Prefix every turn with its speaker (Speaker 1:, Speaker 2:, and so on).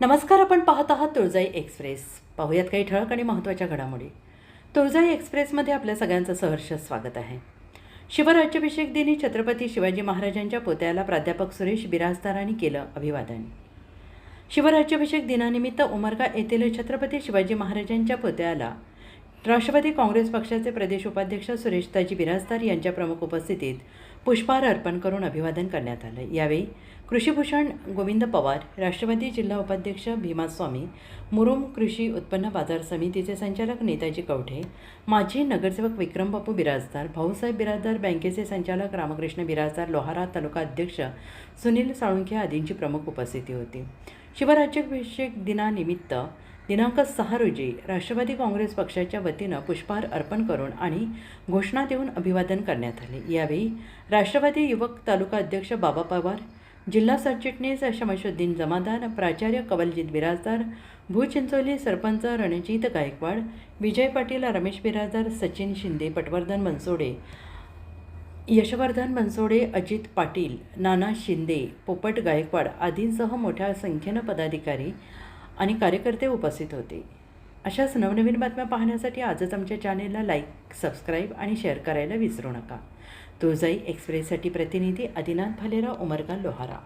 Speaker 1: नमस्कार. आपण पाहत आहात तुळजाई एक्सप्रेस. पाहूयात काही ठळक आणि महत्त्वाच्या घडामोडी. तुळजाई एक्सप्रेसमध्ये आपल्या सगळ्यांचं सहर्ष स्वागत आहे. शिवराज्याभिषेक दिनी छत्रपती शिवाजी महाराजांच्या पुतळ्याला प्राध्यापक सुरेश बिराजदारांनी केलं अभिवादन. शिवराज्याभिषेक दिनानिमित्त उमरगा येथील छत्रपती शिवाजी महाराजांच्या पुतळ्याला राष्ट्रवादी काँग्रेस पक्षाचे प्रदेश उपाध्यक्ष सुरेशताजी बिराजदार यांच्या प्रमुख उपस्थितीत पुष्पहार अर्पण करून अभिवादन करण्यात आलं. यावेळी कृषीभूषण गोविंद पवार, राष्ट्रवादी जिल्हा उपाध्यक्ष भीमा स्वामी, मुरुम कृषी उत्पन्न बाजार समितीचे संचालक नेताजी कवठे, माजी नगरसेवक विक्रम बापू बिराजदार, भाऊसाहेब बिराजदार, बँकेचे संचालक रामकृष्ण बिराजदार, लोहारा तालुका अध्यक्ष सुनील साळुंखे आदींची प्रमुख उपस्थिती होती. शिवराज्याभिषेक दिनानिमित्त दिनांक 6 रोजी राष्ट्रवादी काँग्रेस पक्षाच्या वतीनं पुष्पहार अर्पण करून आणि घोषणा देऊन अभिवादन करण्यात आले. यावेळी राष्ट्रवादी युवक तालुका अध्यक्ष बाबा पवार, जिल्हा सरचिटणीस शमशुद्दीन जमादार, प्राचार्य कवलजीत बिराजदार, भूचिंचोली सरपंच रणजित गायकवाड, विजय पाटील, रमेश बिराजदार, सचिन शिंदे, पटवर्धन बनसोडे, यशवर्धन बनसोडे, अजित पाटील, नाना शिंदे, पोपट गायकवाड आदींसह मोठ्या संख्येनं पदाधिकारी आणि कार्यकर्ते उपस्थित होते. अशाच नवनवीन बातम्या पाहण्यासाठी आजच आमच्या चॅनेलला लाईक, सबस्क्राईब आणि शेअर करायला विसरू नका. तुळजाई एक्सप्रेससाठी प्रतिनिधी आदिनाथ भालेराव, उमरगा, लोहारा.